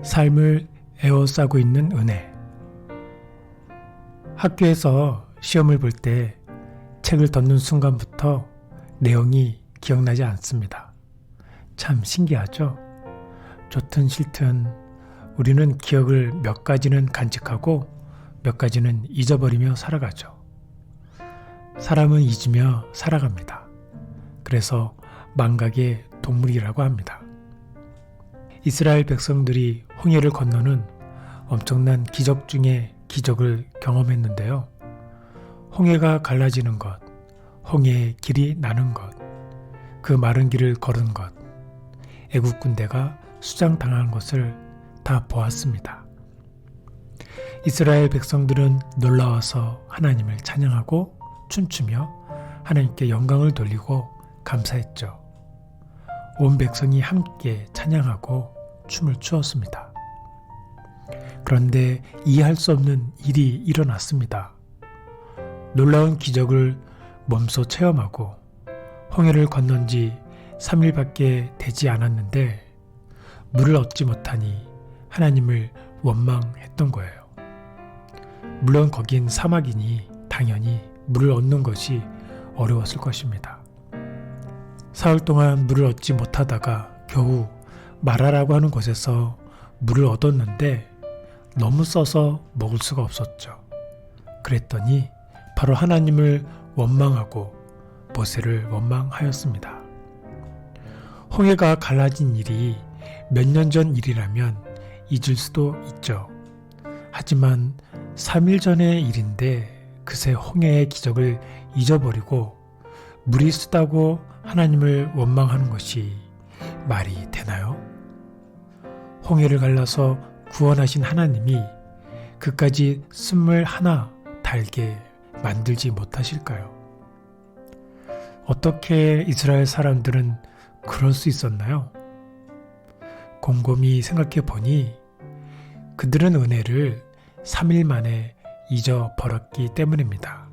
삶을 에워싸고 있는 은혜. 학교에서 시험을 볼 때 책을 덮는 순간부터 내용이 기억나지 않습니다. 참 신기하죠? 좋든 싫든 우리는 기억을 몇 가지는 간직하고 몇 가지는 잊어버리며 살아가죠. 사람은 잊으며 살아갑니다. 그래서 망각의 동물이라고 합니다. 이스라엘 백성들이 홍해를 건너는 엄청난 기적 중에 기적을 경험했는데요. 홍해가 갈라지는 것, 홍해의 길이 나는 것, 그 마른 길을 걸은 것, 애국 군대가 수장당한 것을 다 보았습니다. 이스라엘 백성들은 놀라워서 하나님을 찬양하고 춤추며 하나님께 영광을 돌리고 감사했죠. 온 백성이 함께 찬양하고 춤을 추었습니다. 그런데 이해할 수 없는 일이 일어났습니다. 놀라운 기적을 몸소 체험하고 홍해를 건넌 지 3일밖에 되지 않았는데 물을 얻지 못하니 하나님을 원망했던 거예요. 물론 거긴 사막이니 당연히 물을 얻는 것이 어려웠을 것입니다. 사흘 동안 물을 얻지 못하다가 겨우 마라라고 하는 곳에서 물을 얻었는데 너무 써서 먹을 수가 없었죠. 그랬더니 바로 하나님을 원망하고 모세를 원망하였습니다. 홍해가 갈라진 일이 몇 년 전 일이라면 잊을 수도 있죠. 하지만 3일 전의 일인데 그새 홍해의 기적을 잊어버리고 물이 쓰다고 하나님을 원망하는 것이 말이 되나요? 홍해를 갈라서 구원하신 하나님이 그까지 쓴물 하나 달게 만들지 못하실까요? 어떻게 이스라엘 사람들은 그럴 수 있었나요? 곰곰이 생각해 보니 그들은 은혜를 3일 만에 잊어버렸기 때문입니다.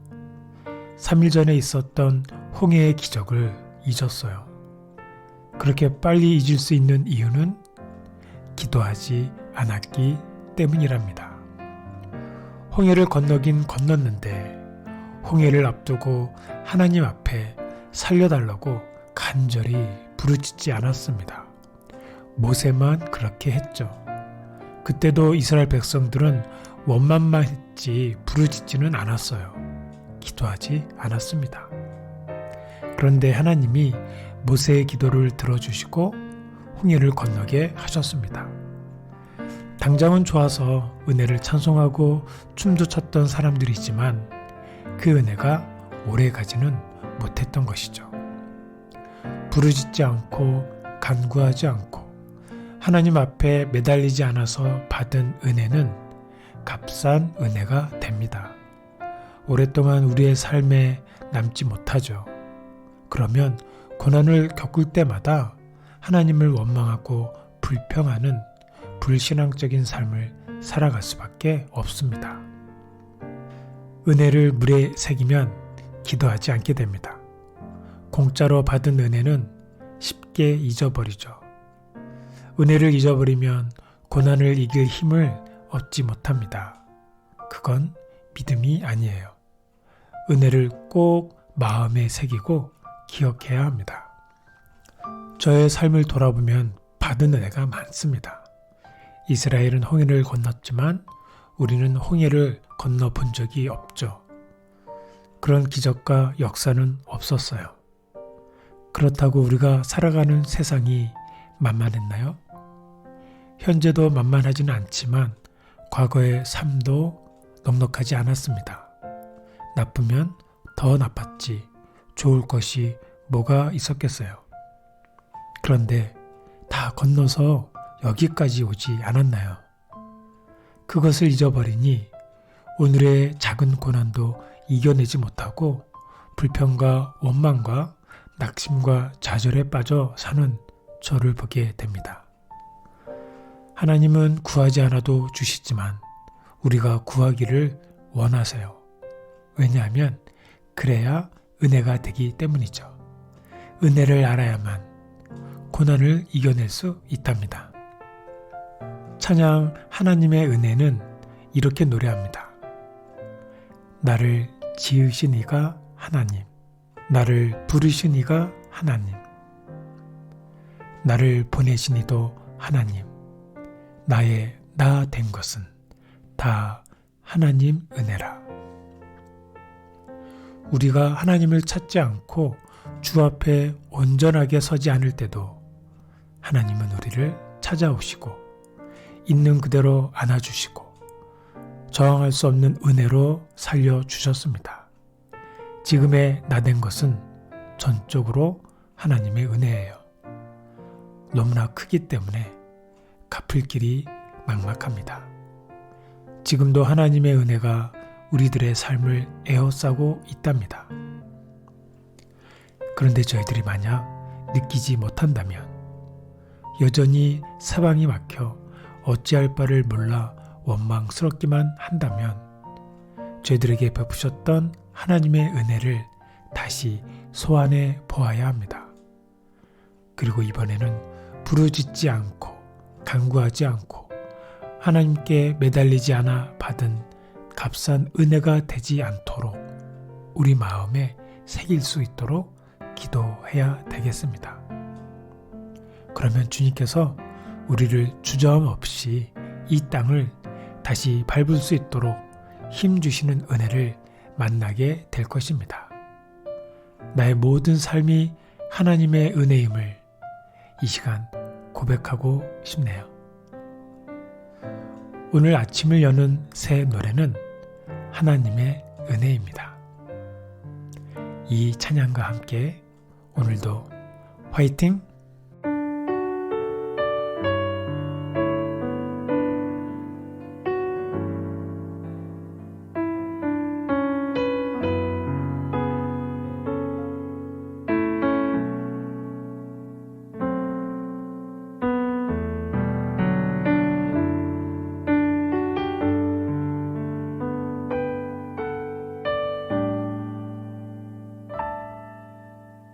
3일 전에 있었던 홍해의 기적을 잊었어요. 그렇게 빨리 잊을 수 있는 이유는 기도하지 않았기 때문이랍니다. 홍해를 건너긴 건넜는데 홍해를 앞두고 하나님 앞에 살려달라고 간절히 부르짖지 않았습니다. 모세만 그렇게 했죠. 그때도 이스라엘 백성들은 원망만 했지 부르짖지는 않았어요. 기도하지 않았습니다. 그런데 하나님이 모세의 기도를 들어주시고 홍해를 건너게 하셨습니다. 당장은 좋아서 은혜를 찬송하고 춤도 췄던 사람들이지만 그 은혜가 오래가지는 못했던 것이죠. 부르짖지 않고 간구하지 않고 하나님 앞에 매달리지 않아서 받은 은혜는 값싼 은혜가 됩니다. 오랫동안 우리의 삶에 남지 못하죠. 그러면 고난을 겪을 때마다 하나님을 원망하고 불평하는 불신앙적인 삶을 살아갈 수밖에 없습니다. 은혜를 물에 새기면 기도하지 않게 됩니다. 공짜로 받은 은혜는 쉽게 잊어버리죠. 은혜를 잊어버리면 고난을 이길 힘을 얻지 못합니다. 그건 믿음이 아니에요. 은혜를 꼭 마음에 새기고 기억해야 합니다. 저의 삶을 돌아보면 받은 은혜가 많습니다. 이스라엘은 홍해를 건넜지만 우리는 홍해를 건너본 적이 없죠. 그런 기적과 역사는 없었어요. 그렇다고 우리가 살아가는 세상이 만만했나요? 현재도 만만하지는 않지만 과거의 삶도 넉넉하지 않았습니다. 나쁘면 더 나빴지 좋을 것이 뭐가 있었겠어요. 그런데 다 건너서 여기까지 오지 않았나요? 그것을 잊어버리니 오늘의 작은 고난도 이겨내지 못하고 불평과 원망과 낙심과 좌절에 빠져 사는 저를 보게 됩니다. 하나님은 구하지 않아도 주시지만 우리가 구하기를 원하세요. 왜냐하면 그래야 은혜가 되기 때문이죠. 은혜를 알아야만 고난을 이겨낼 수 있답니다. 찬양 하나님의 은혜는 이렇게 노래합니다. 나를 지으신 이가 하나님, 나를 부르신 이가 하나님, 나를 보내신 이도 하나님, 나의 나 된 것은 다 하나님 은혜라. 우리가 하나님을 찾지 않고 주 앞에 온전하게 서지 않을 때도 하나님은 우리를 찾아오시고 있는 그대로 안아주시고 저항할 수 없는 은혜로 살려주셨습니다. 지금의 나 된 것은 전적으로 하나님의 은혜예요. 너무나 크기 때문에 갚을 길이 막막합니다. 지금도 하나님의 은혜가 우리들의 삶을 에워싸고 있답니다. 그런데 저희들이 만약 느끼지 못한다면, 여전히 사방이 막혀 어찌할 바를 몰라 원망스럽기만 한다면 저희들에게 베푸셨던 하나님의 은혜를 다시 소환해 보아야 합니다. 그리고 이번에는 부르짖지 않고 간구하지 않고 하나님께 매달리지 않아 받은 값싼 은혜가 되지 않도록 우리 마음에 새길 수 있도록 기도해야 되겠습니다. 그러면 주님께서 우리를 주저함없이 이 땅을 다시 밟을 수 있도록 힘 주시는 은혜를 만나게 될 것입니다. 나의 모든 삶이 하나님의 은혜임을 이 시간 고백하고 싶네요. 오늘 아침을 여는 새 노래는 하나님의 은혜입니다. 이 찬양과 함께 오늘도 화이팅!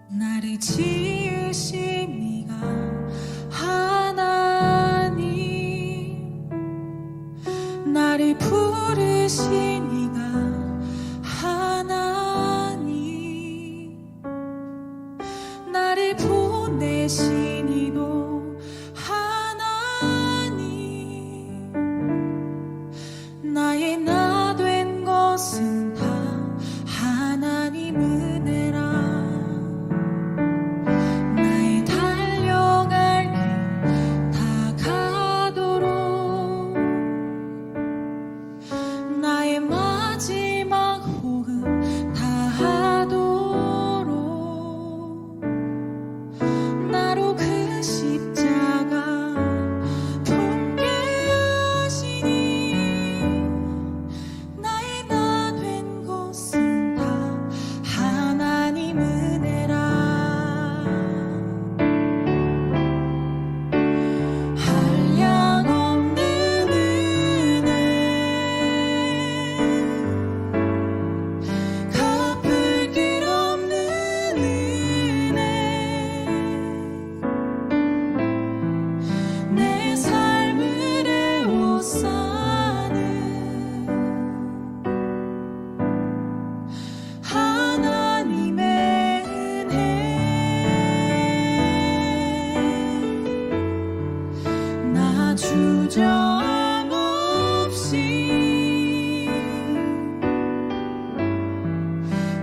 나를 지으신 이가 하나님, 나를 부르신 이가 하나님, 나를 보내신 이도 하나님, 나의 나 된 것은 다 하나님 은혜라. 주저함 없이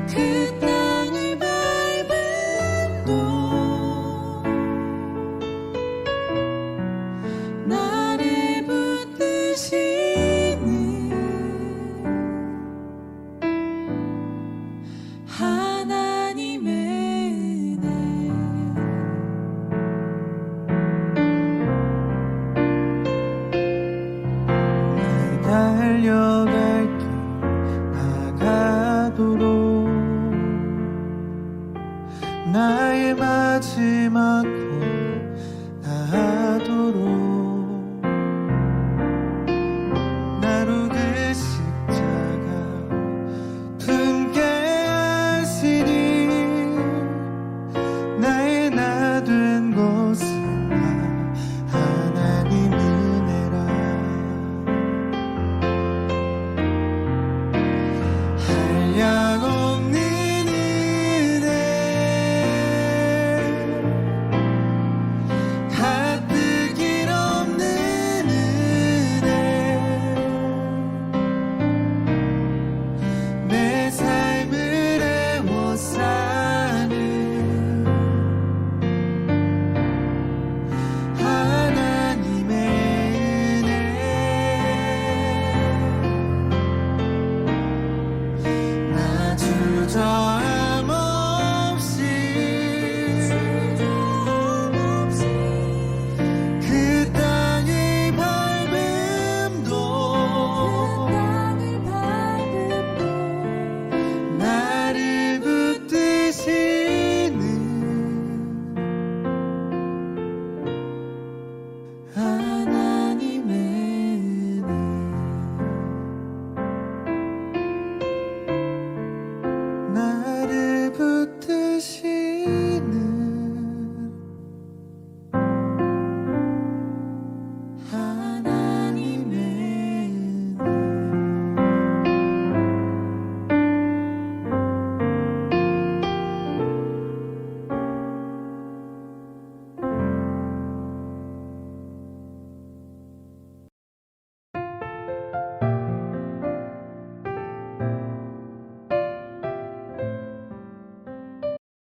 그 땅을 밟음도 나를 붙드시는 하나님의 달려갈 길 나가도록 나의 마지막